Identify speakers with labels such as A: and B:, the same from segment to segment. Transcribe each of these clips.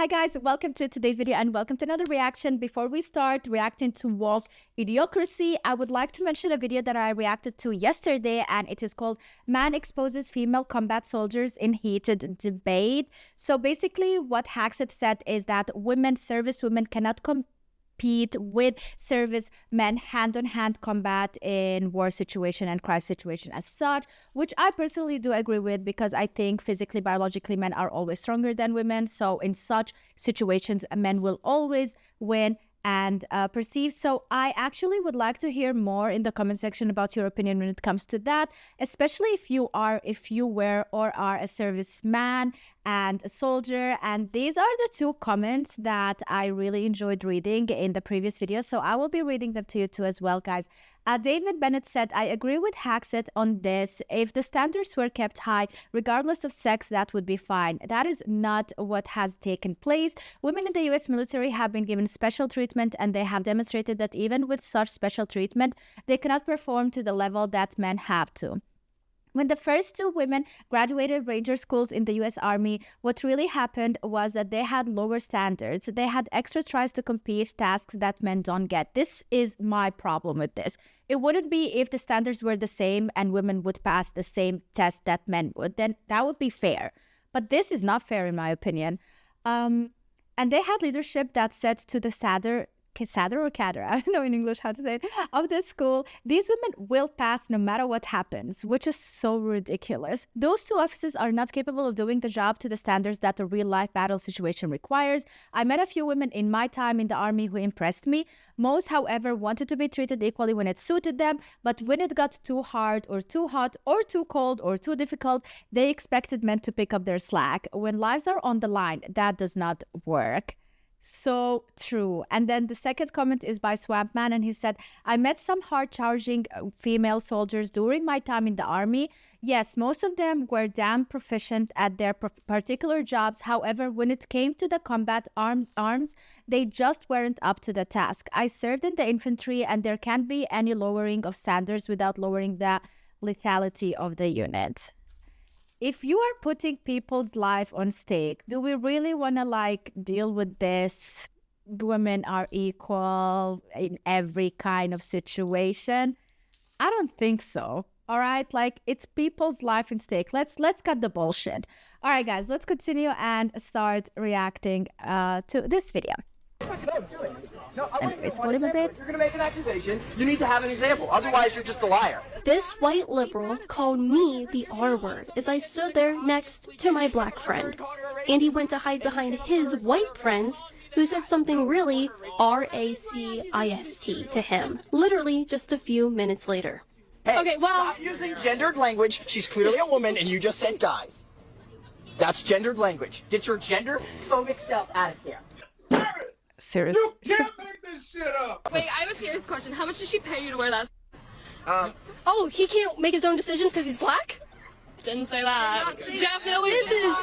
A: Hi guys, welcome to today's video and welcome to another reaction. Before we start reacting to woke Idiocracy, I would like to mention a video that I reacted to yesterday, and it is called Man Exposes Female Combat Soldiers in Heated Debate. So basically what Haxet said is that service women cannot compete with service men hand-on-hand combat in war situation and crisis situation as such, which I personally do agree with, because I think physically, biologically, men are always stronger than women. So in such situations, men will always win and perceive. So I actually would like to hear more in the comment section about your opinion when it comes to that, especially if you were or are a serviceman and a soldier. And these are the two comments that I really enjoyed reading in the previous video, so I will be reading them to you too as well, guys. David Bennett said, I agree with Haxet on this. If the standards were kept high, regardless of sex, that would be fine. That is not what has taken place. Women in the US military have been given special treatment, and they have demonstrated that even with such special treatment, they cannot perform to the level that men have to. When the first two women graduated Ranger schools in the U.S. Army, what really happened was that they had lower standards. They had extra tries to complete tasks that men don't get. This is my problem with this. It wouldn't be if the standards were the same and women would pass the same test that men would. Then that would be fair. But this is not fair in my opinion. And they had leadership that said to the sadder or cadre, I don't know in English how to say it, of the school, these women will pass no matter what happens, which is so ridiculous. Those two officers are not capable of doing the job to the standards that a real-life battle situation requires. I met a few women in my time in the Army who impressed me. Most, however, wanted to be treated equally when it suited them, but when it got too hard or too hot or too cold or too difficult, they expected men to pick up their slack. When lives are on the line, that does not work. So true. And then the second comment is by Swampman, and he said, I met some hard-charging female soldiers during my time in the Army. Yes, most of them were damn proficient at their particular jobs. However, when it came to the combat arms, they just weren't up to the task. I served in the infantry, and there can't be any lowering of standards without lowering the lethality of the unit. If you are putting people's life on stake, do we really want to deal with this? Women are equal in every kind of situation. I don't think so. All right, it's people's life in stake. Let's cut the bullshit. All right, guys, let's continue and start reacting to this video.
B: No, do it. No, I want
A: to him a bit.
B: You're going to make an accusation. You need to have an example. Otherwise, you're just a liar.
C: This white liberal called me the R word as I stood there next to my black friend. And he went to hide behind his white friends who said something really racist to him. Literally just a few minutes later.
B: Hey,
C: okay, well,
B: stop using gendered language. She's clearly a woman and you just said guys. That's gendered language. Get your gender-phobic self out of here.
A: Seriously.
D: You can't make this shit up!
E: Wait, I have a serious question. How much did she pay you to wear that?
C: Oh, he can't make his own decisions because he's black?
E: Didn't say that. Definitely.
C: This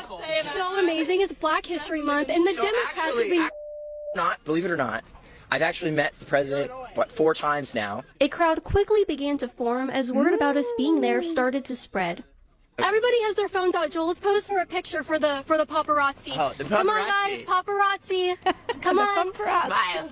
C: is so amazing. It's Black History Month, and the Democrats have been...
B: Believe it or not, I've actually met the president, 4 times now.
C: A crowd quickly began to form as word about us being there started to spread. Everybody has their phones out, Joel. Let's pose for a picture for the paparazzi.
B: Oh, the paparazzi.
C: Come on, guys, paparazzi. Come on.
B: Smile.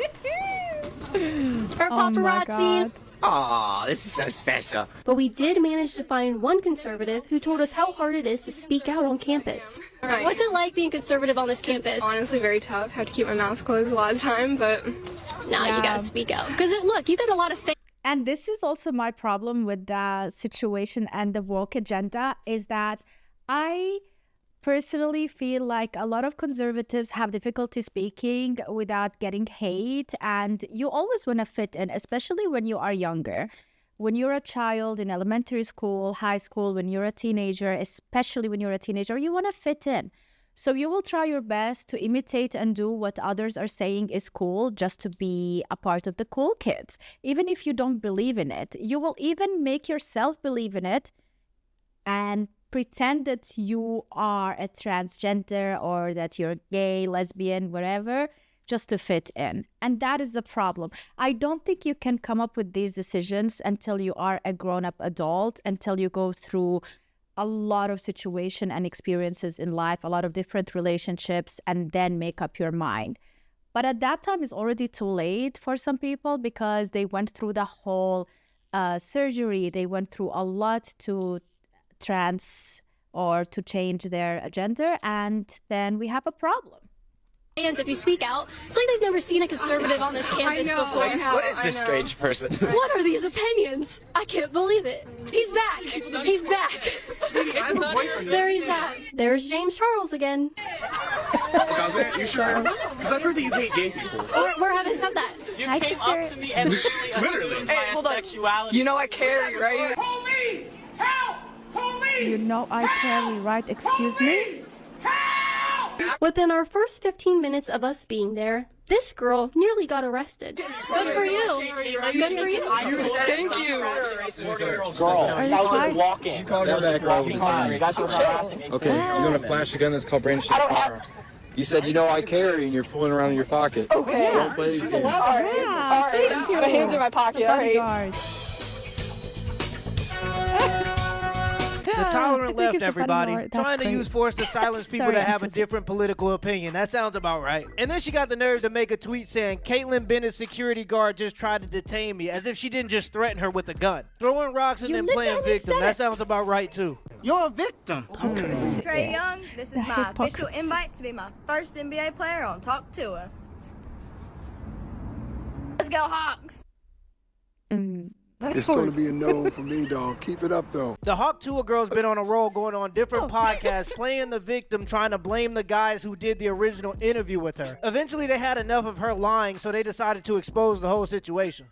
C: Or paparazzi.
B: Aw, this is so special.
C: But we did manage to find one conservative who told us how hard it is to speak out on campus.
E: Right.
C: What's it like being conservative on this campus?
E: It's honestly very tough. I have to keep my mouth closed a lot of time, but...
C: Nah, you gotta speak out. Because look, you got a lot of things.
A: And this is also my problem with the situation and the woke agenda, is that I personally feel like a lot of conservatives have difficulty speaking without getting hate, and you always want to fit in, especially when you are younger. When you're a child in elementary school, high school, when you're a teenager, especially when you're a teenager, you want to fit in. So you will try your best to imitate and do what others are saying is cool, just to be a part of the cool kids. Even if you don't believe in it, you will even make yourself believe in it and pretend that you are a transgender or that you're gay, lesbian, whatever, just to fit in. And that is the problem. I don't think you can come up with these decisions until you are a grown-up adult, until you go through a lot of situation and experiences in life, a lot of different relationships, and then make up your mind. But at that time, it's already too late for some people because they went through the whole surgery. They went through a lot to or to change their gender, and then we have a problem.
C: And if you speak out, it's like they've never seen a conservative on this campus before.
B: What is this strange person?
C: What are these opinions? I can't believe it. He's back. He's back. There he's at. There's James Charles again.
F: How's it? You sure? Because I've heard that you hate gay people.
C: Where have I said that?
A: Hi, sister.
B: to me and
F: Literally.
B: Hey, hold on. You know I carry, right?
D: Police! Help! Police!
A: You know I carry, right? Excuse me?
C: Within our first 15 minutes of us being there, this girl nearly got arrested. Good for you. Good for you.
B: Thank you.
G: Girl,
A: Are you
G: that was
A: fine?
G: just walking. That was just walking time. That's what harassing me.
H: Okay, you're gonna flash a gun that's called brandishing a firearm. You said, you know I carry, and you're pulling around in your pocket.
B: Okay.
H: Don't play these games.
B: All right.
A: Thank you.
B: My hands in my pocket. All right.
A: Bodyguard.
I: The tolerant
A: I think
I: left,
A: it's a funny
I: everybody,
A: word. That's
I: trying to
A: great.
I: use force to silence people
A: Sorry,
I: that have a
A: I'm so
I: different political opinion. That sounds about right. And then she got the nerve to make a tweet saying, Caitlyn Bennett's security guard just tried to detain me, as if she didn't just threaten her with a gun. Throwing rocks and
A: You
I: then playing
A: literally
I: victim.
A: said
I: That
A: it.
I: sounds about right, too.
F: You're a victim.
J: Trey Young, this is my official
A: hypocrisy.
J: invite to be my first NBA player on Talk to Her. Let's go Hawks!
K: It's going to be a no for me, dog. Keep it up, though.
I: The Hawk Tour girl's been on a roll going on different podcasts, playing the victim, trying to blame the guys who did the original interview with her. Eventually, they had enough of her lying, so they decided to expose the whole situation.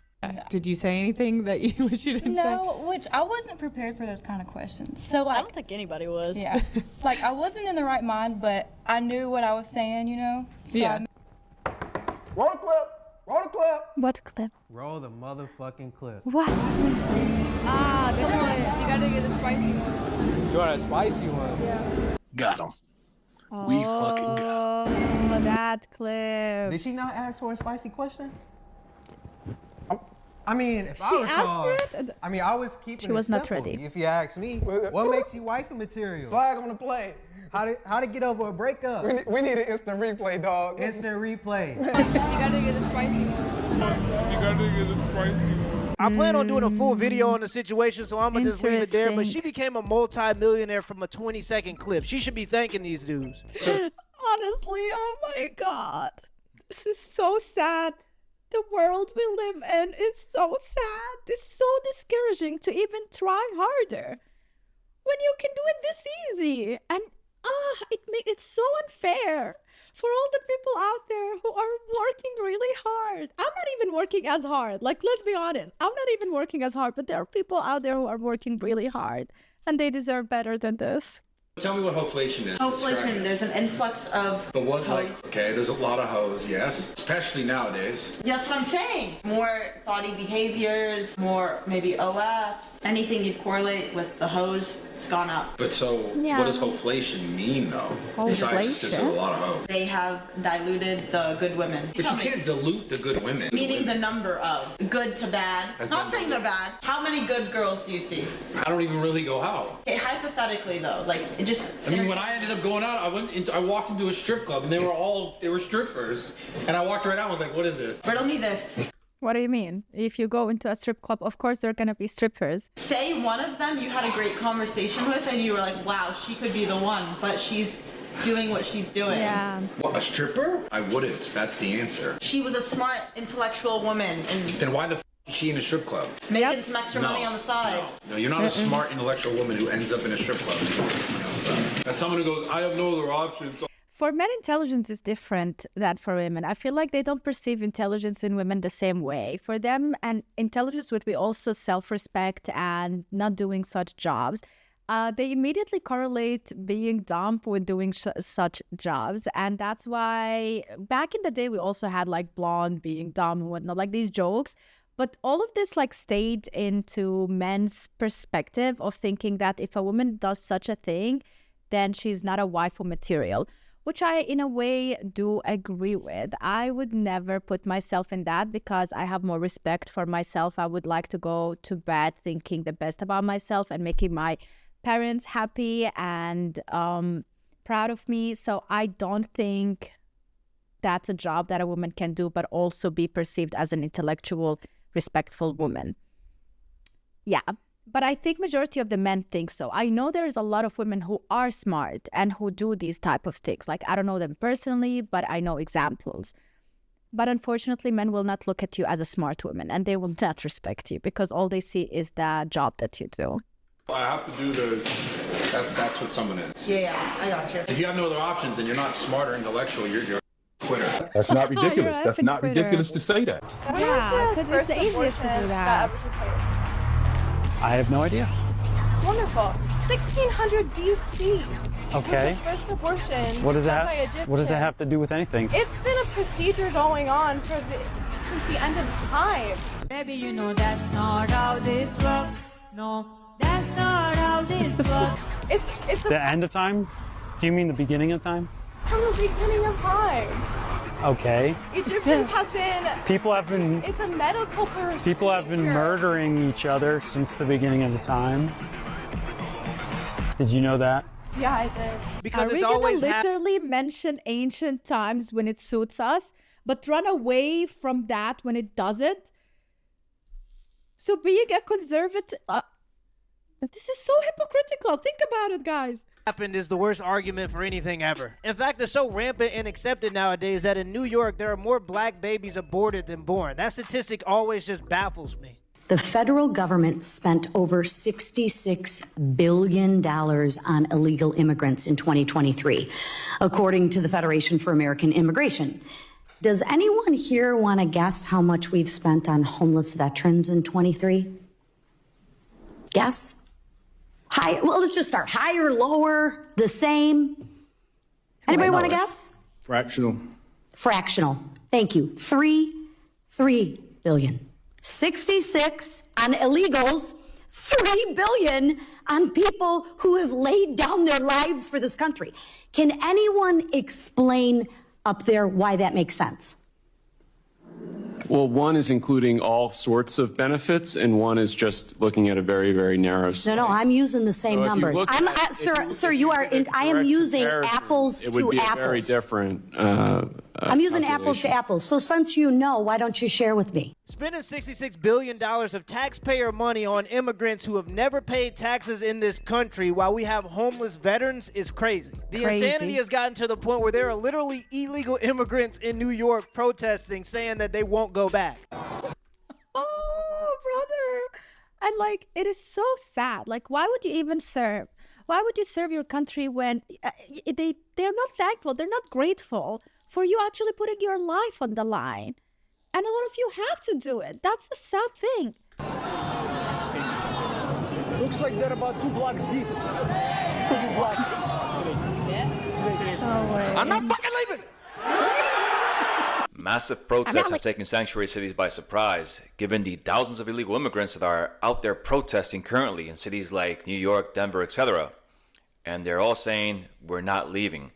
L: Did you say anything that you wish you didn't say?
M: No, which I wasn't prepared for those kind of questions. So
J: I
M: like,
J: don't think anybody was.
M: yeah, like I wasn't in the right mind, but I knew what I was saying, you know. So
L: Yeah.
D: Roll the clip! Roll the clip!
A: What clip?
G: Roll the motherfucking clip.
A: What? Ah, the clip.
E: You gotta get a spicy one.
H: You want a spicy one?
E: Yeah.
K: Got him. We fucking got him.
A: Oh, that clip.
G: Did she not ask for a spicy question? I mean, if I
A: She
G: recall,
A: asked for it?
G: I mean, I was keeping
A: She
G: it
A: was not
G: simple.
A: ready.
G: If you ask me, what makes you wifey material?
D: Flag on the play.
G: How to get over a breakup?
D: We need an instant replay, dog.
G: Instant replay.
E: You gotta get a spicy one.
I: I plan on doing a full video on the situation, so I'm going to just leave it there. But she
A: Interesting.
I: became a multi-millionaire from a 20-second clip. She should be thanking these dudes.
A: Honestly, oh my God. This is so sad. The world we live in is so sad. It's so discouraging to even try harder when you can do it this easy. And it's so unfair for all the people out there who are working really hard. I'm not even working as hard. Like, let's be honest. I'm not even working as hard, but there are people out there who are working really hard, and they deserve better than this.
F: Tell me what hoflation is.
L: Hoflation, there's an influx of
F: But what, like,
L: hoes.
F: okay, there's a lot of hoes, yes. Especially nowadays.
L: That's what I'm saying. More thoughty behaviors, more maybe OFs. Anything you correlate with the hoes, it's gone up.
F: But so,
A: Yeah.
F: what does hoflation mean, though? Besides just there's a
A: Hoflation?
F: lot of hoes.
L: They have diluted the good women.
F: But you can't dilute the good women.
L: Meaning the number of good to bad.
F: Has
L: Not
F: been
L: saying they're bad. How many good girls do you see?
F: I don't even really go how.
L: Okay, hypothetically though, like it just.
F: I mean, when I ended up going out, I walked into a strip club and they were strippers. And I walked right out and was like, what is this?
L: Riddle me this.
A: What do you mean? If you go into a strip club, of course there are going to be strippers.
L: Say one of them you had a great conversation with and you were like, wow, she could be the one, but she's doing what she's doing.
A: Yeah.
F: What, a stripper? I wouldn't. That's the answer.
L: She was a smart, intellectual woman and
F: Then why the is she in a strip club?
L: making some extra money on the side.
F: No, you're not a smart intellectual woman who ends up in a strip club. That's someone who goes, I have no other options.
A: For men, intelligence is different than for women. I feel like they don't perceive intelligence in women the same way. For them, and intelligence would be also self-respect and not doing such jobs. They immediately correlate being dumb with doing such jobs. And that's why back in the day, we also had like blonde being dumb and whatnot, like these jokes. But all of this like stayed into men's perspective of thinking that if a woman does such a thing, then she's not a waifu material, which I, in a way, do agree with. I would never put myself in that because I have more respect for myself. I would like to go to bed thinking the best about myself and making my parents happy and proud of me. So I don't think that's a job that a woman can do, but also be perceived as an intellectual, respectful woman. Yeah, but I think majority of the men think so. I know there's a lot of women who are smart and who do these type of things. Like, I don't know them personally, but I know examples. But unfortunately, men will not look at you as a smart woman, and they will not respect you because all they see is the job that you do.
F: I have to do those. That's what someone is.
L: Yeah, I got you.
F: If you have no other options and you're not smart or intellectual, you're a quitter.
N: That's not ridiculous. That's not
A: quitter.
N: ridiculous to say that.
A: Yeah, because it's the easiest to do that.
O: I have no idea.
M: Wonderful. 1600 BC.
O: Okay.
M: Was the first abortion
O: What does
M: done by
O: that? What does that
M: Egyptians.
O: have to do with anything?
M: It's been a procedure going on since the end of time.
P: Baby, you know that's not how this works. No, that's not how this works.
M: It's
O: The end of time? Do you mean the beginning of time?
M: from the beginning of time.
O: Okay.
M: Egyptians have been.
O: People have been.
M: It's a medical procedure.
O: People have been murdering each other since the beginning of the time. Did you know that?
M: Yeah, I did.
I: Because
A: Are
I: it's
A: we
I: always
A: gonna literally mention ancient times when it suits us, but run away from that when it doesn't? So being a conservative, this is so hypocritical. Think about it, guys.
I: Happened is the worst argument for anything ever. In fact, it's so rampant and accepted nowadays that in New York, there are more black babies aborted than born. That statistic always just baffles me.
Q: The federal government spent over $66 billion on illegal immigrants in 2023, according to the Federation for American Immigration. Does anyone here want to guess how much we've spent on homeless veterans in 23? Guess? High? Well, let's just start. Higher, lower, the same? Anybody want to guess?
H: Fractional.
Q: Fractional. Thank you. 3 billion. 66 on illegals, 3 billion on people who have laid down their lives for this country. Can anyone explain up there why that makes sense?
R: Well, one is including all sorts of benefits, and one is just looking at a very, very narrow slice.
Q: No, I'm using the same
R: So if you
Q: numbers.
R: look
Q: I'm,
R: at-
Q: sir, you are. I am using apples
R: It
Q: to
R: would be
Q: apples.
R: a very different.
Q: I'm using apples to apples. So since you know, why don't you share with me?
I: Spending $66 billion of taxpayer money on immigrants who have never paid taxes in this country while we have homeless veterans is crazy. The
A: Crazy.
I: insanity has gotten to the point where there are literally illegal immigrants in New York protesting, saying that they won't go back.
A: Oh, brother. And like, it is so sad. Like, why would you even serve? Why would you serve your country when they're not thankful, they're not grateful for you actually putting your life on the line? And a lot of you have to do it. That's the sad thing.
S: Looks like they're about 2 blocks deep. 2 blocks.
P: I'm not fucking leaving.
T: Massive protests have taken sanctuary cities by surprise, given the thousands of illegal immigrants that are out there protesting currently in cities like New York, Denver, etc. And they're all saying, we're not leaving.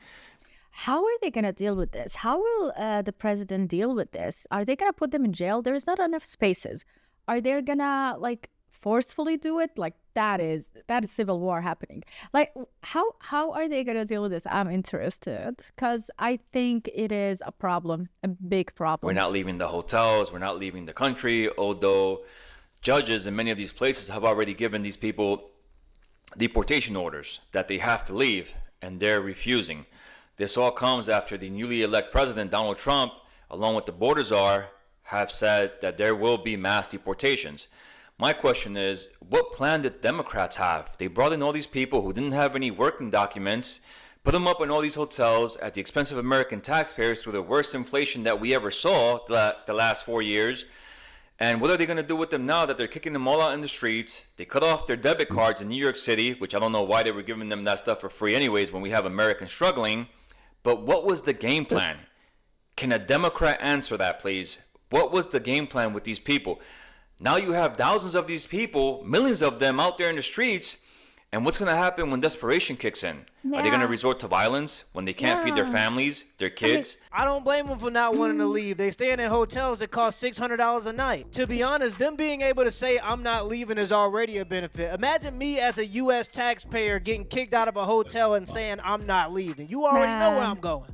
A: How are they going to deal with this? How will the president deal with this? Are they going to put them in jail? There's not enough spaces. Are they going to like forcefully do it? Like that is civil war happening. Like how are they going to deal with this? I'm interested because I think it is a problem, a big problem.
T: We're not leaving the hotels, we're not leaving the country, although judges in many of these places have already given these people deportation orders that they have to leave, and they're refusing. This all comes after the newly elected president, Donald Trump, along with the border czar, have said that there will be mass deportations. My question is, what plan did Democrats have? They brought in all these people who didn't have any working documents, put them up in all these hotels at the expense of American taxpayers through the worst inflation that we ever saw the last 4 years. And what are they going to do with them now that they're kicking them all out in the streets? They cut off their debit cards in New York City, which I don't know why they were giving them that stuff for free anyways when we have Americans struggling. But what was the game plan? Can a Democrat answer that, please? What was the game plan with these people? Now you have thousands of these people, millions of them out there in the streets, And what's going to happen when desperation kicks in? Are they going to resort to violence when they can't feed their families, their kids?
I: I don't blame them for not wanting to leave. They staying in hotels that cost $600 a night. To be honest, them being able to say I'm not leaving is already a benefit. Imagine me as a U.S. taxpayer getting kicked out of a hotel and saying I'm not leaving. You already know where I'm going.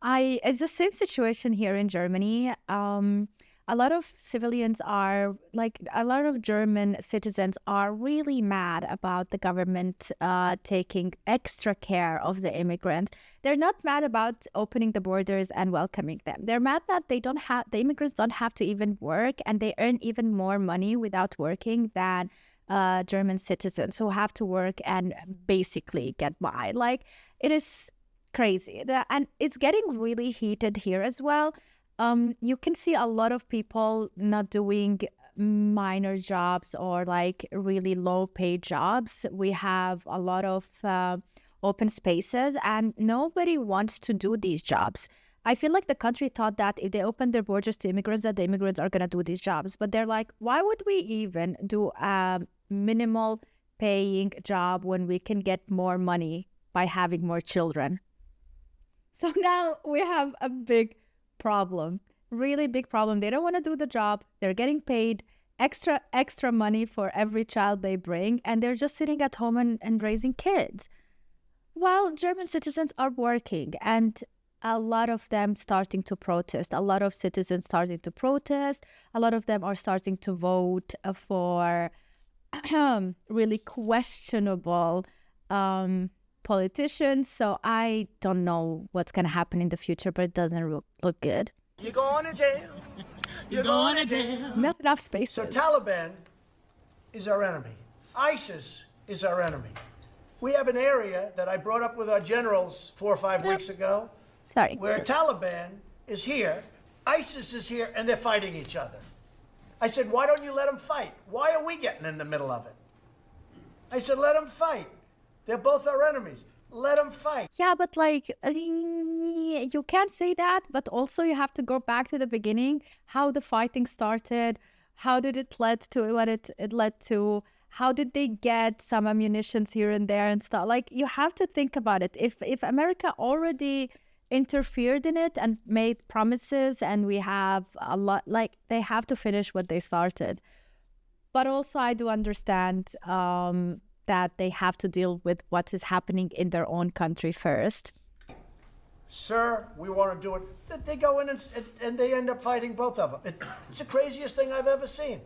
A: It's the same situation here in Germany. A lot of civilians are, like, a lot of German citizens are really mad about the government taking extra care of the immigrants. They're not mad about opening the borders and welcoming them. They're mad that the immigrants don't have to even work, and they earn even more money without working than German citizens who have to work and basically get by. Like, it is crazy. And it's getting really heated here as well. You can see a lot of people not doing minor jobs or like really low paid jobs. We have a lot of open spaces and nobody wants to do these jobs. I feel like the country thought that if they open their borders to immigrants, that the immigrants are going to do these jobs. But they're like, why would we even do a minimal paying job when we can get more money by having more children? So now we have a big problem, really big problem. They don't want to do the job. They're getting paid extra money for every child they bring, and they're just sitting at home and raising kids. While German citizens are working, and a lot of them starting to protest, a lot of citizens starting to protest, a lot of them are starting to vote for really questionable politicians. So I don't know what's going to happen in the future, but it doesn't look good.
B: You're going to jail. You're going to jail.
A: Not enough space.
U: So Taliban is our enemy. ISIS is our enemy. We have an area that I brought up with our generals 4 or 5 weeks ago, where Taliban is here, ISIS is here, and they're fighting each other. I said, why don't you let them fight? Why are we getting in the middle of it? I said, let them fight. They're both our enemies. Let them fight.
A: Yeah, but like, you can't say that, but also you have to go back to the beginning, how the fighting started, how did it lead to what it led to, how did they get some ammunitions here and there and stuff. Like, you have to think about it. If America already interfered in it and made promises, and we have a lot, like, they have to finish what they started. But also I do understand that they have to deal with what is happening in their own country first.
U: Sir, we want to do it. They go in and they end up fighting both of them. It's the craziest thing I've ever seen.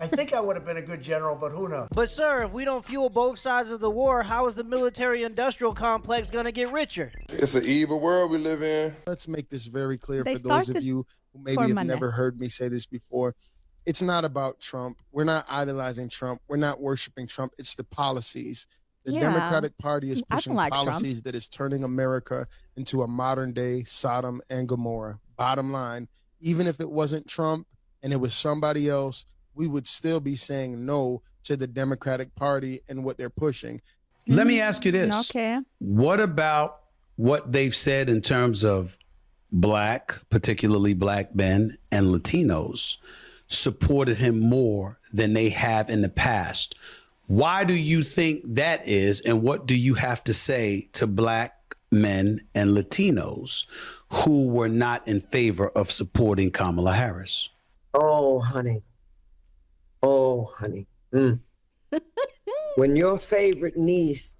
U: I think I would have been a good general, but who knows?
I: But sir, if we don't fuel both sides of the war, how is the military-industrial complex going to get richer?
V: It's an evil world we live in. Let's make this very clear for those of you who maybe have never heard me say this before. It's not about Trump. We're not idolizing Trump. We're not worshiping Trump. It's the policies. The Democratic Party is pushing policies that is turning America into a modern-day Sodom and Gomorrah. Bottom line, even if it wasn't Trump and it was somebody else, we would still be saying no to the Democratic Party and what they're pushing.
W: Let me ask you this. Okay. What about what they've said in terms of black, particularly black men and Latinos, supported him more than they have in the past? Why do you think that is? And what do you have to say to black men and Latinos who were not in favor of supporting Kamala Harris?
X: Oh, honey. Oh, honey. When your favorite niece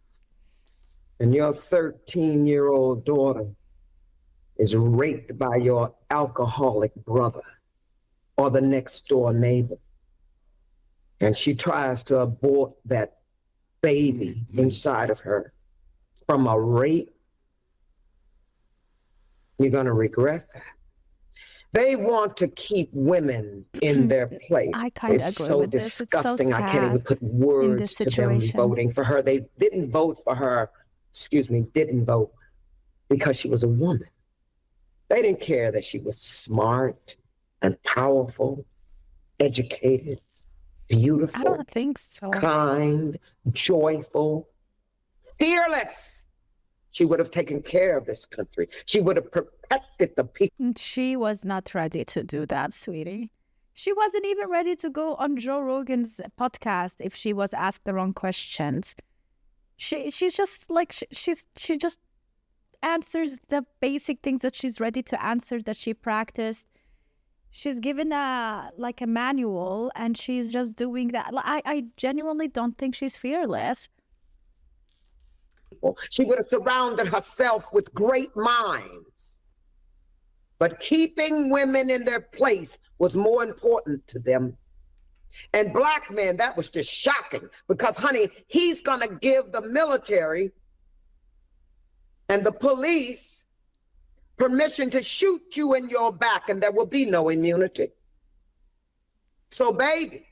X: and your 13-year-old daughter is raped by your alcoholic brother or the next door neighbor, and she tries to abort that baby inside of her from a rape, you're going to regret that. They want to keep women in their place.
A: I kind of agree
X: so
A: with this.
X: disgusting.
A: It's so
X: I can't even put words to them voting for her. They didn't vote for her, didn't vote because she was a woman. They didn't care that she was smart and powerful, educated, beautiful.
A: I don't think so.
X: Kind, joyful, fearless. She would have taken care of this country. She would have protected the people.
A: She was not ready to do that, sweetie. She wasn't even ready to go on Joe Rogan's podcast if she was asked the wrong questions. She's just like she just answers the basic things that she's ready to answer, that she practiced. She's given a manual and she's just doing that. I genuinely don't think she's fearless.
X: She would have surrounded herself with great minds. But keeping women in their place was more important to them. And black men, that was just shocking because, honey, he's going to give the military and the police permission to shoot you in your back and there will be no immunity. So, baby,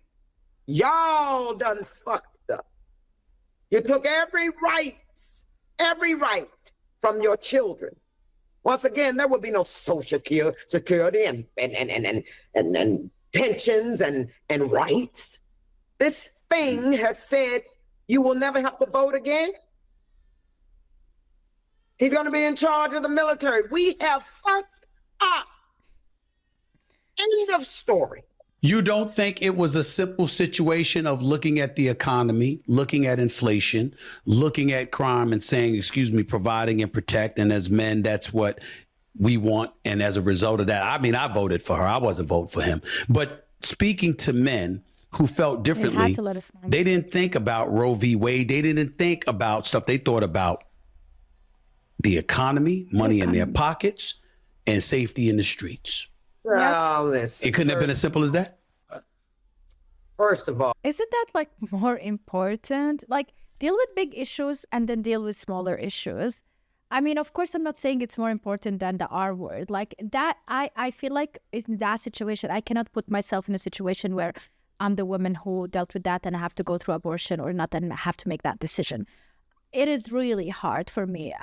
X: y'all done fucked up. You took every right from your children. Once again, there will be no social security and pensions and rights. This thing has said you will never have to vote again. He's going to be in charge of the military. We have fucked up. End of story.
W: You don't think it was a simple situation of looking at the economy, looking at inflation, looking at crime and saying, excuse me, providing and protect. And as men, that's what we want. And as a result of that, I mean, I voted for her. I wasn't voting for him. But speaking to men who felt differently, they didn't think about Roe v. Wade. They didn't think about stuff. They thought about the economy, money in their pockets, and safety in the streets.
X: Well, listen,
W: it couldn't have been as simple as that.
X: First of all,
A: isn't that more important? Deal with big issues and then deal with smaller issues. I mean, of course, I'm not saying it's more important than the R word. I feel like in that situation, I cannot put myself in a situation where I'm the woman who dealt with that and I have to go through abortion or not and have to make that decision. It is really hard for me.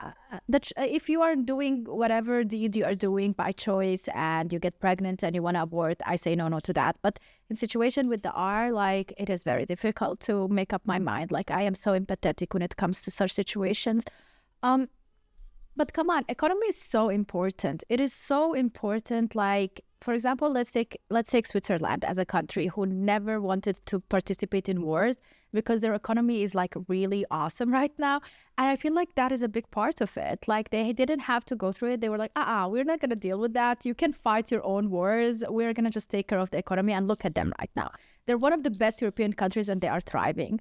A: If you are doing whatever deed you are doing by choice and you get pregnant and you want to abort, I say no to that. But in situation with the R, it is very difficult to make up my mind. I am so empathetic when it comes to such situations. But come on, economy is so important. It is so important. For example, let's take Switzerland as a country who never wanted to participate in wars because their economy is really awesome right now. And I feel like that is a big part of it. They didn't have to go through it. They were like, we're not going to deal with that. You can fight your own wars. We're going to just take care of the economy, and look at them right now. They're one of the best European countries and they are thriving.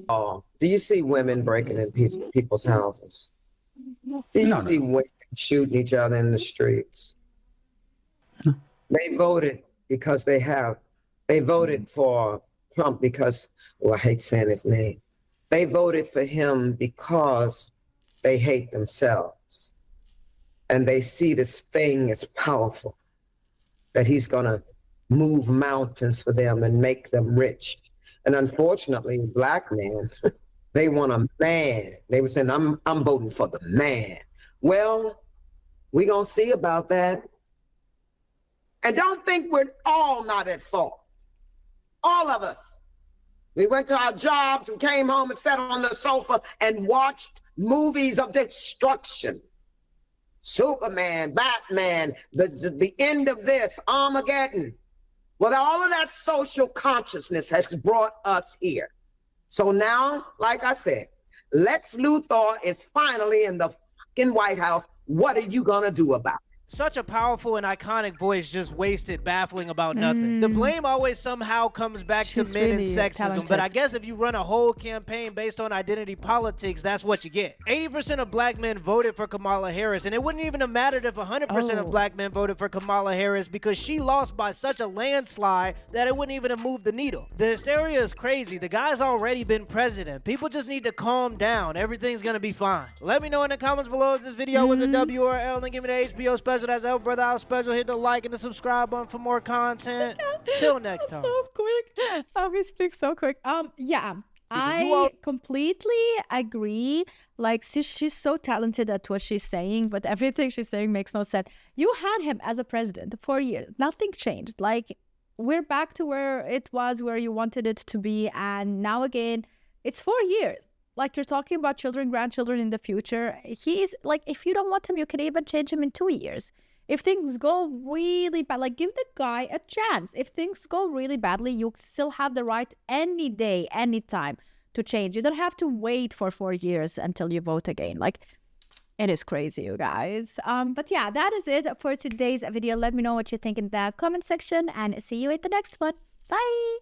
X: Oh, do you see women breaking in people's houses? Do you see women shooting each other in the streets? They voted because they voted for Trump because, I hate saying his name. They voted for him because they hate themselves. And they see this thing as powerful, that he's going to move mountains for them and make them rich. And unfortunately, black men, they want a man. They were saying, I'm voting for the man. Well, we're going to see about that. And don't think we're all not at fault. All of us. We went to our jobs, we came home and sat on the sofa and watched movies of destruction. Superman, Batman, the end of this, Armageddon. Well, all of that social consciousness has brought us here. So now, like I said, Lex Luthor is finally in the fucking White House. What are you gonna do about it?
I: Such a powerful and iconic voice, just wasted, baffling about nothing. The blame always somehow comes back to men
A: really
I: and sexism,
A: talented.
I: but I guess if you run a whole campaign based on identity politics, that's what you get. 80% of black men voted for Kamala Harris, and it wouldn't even have mattered if 100% of black men voted for Kamala Harris because she lost by such a landslide that it wouldn't even have moved the needle. The hysteria is crazy. The guy's already been president. People just need to calm down. Everything's gonna be fine. Let me know in the comments below if this video was a W or L, and give me the HBO special. That's El Brother Out special. Hit the like and the subscribe button for more content. Till next time.
A: So quick. We speak so quick. Yeah. I completely agree. She's so talented at what she's saying, but everything she's saying makes no sense. You had him as a president 4 years. Nothing changed. We're back to where it was, where you wanted it to be. And now again, it's 4 years. You're talking about children, grandchildren in the future. He's if you don't want him, you can even change him in 2 years. If things go really bad, like give the guy a chance. If things go really badly, you still have the right any day, anytime to change. You don't have to wait for 4 years until you vote again. Like, it is crazy, you guys. But yeah, that is it for today's video. Let me know what you think in the comment section and see you at the next one. Bye.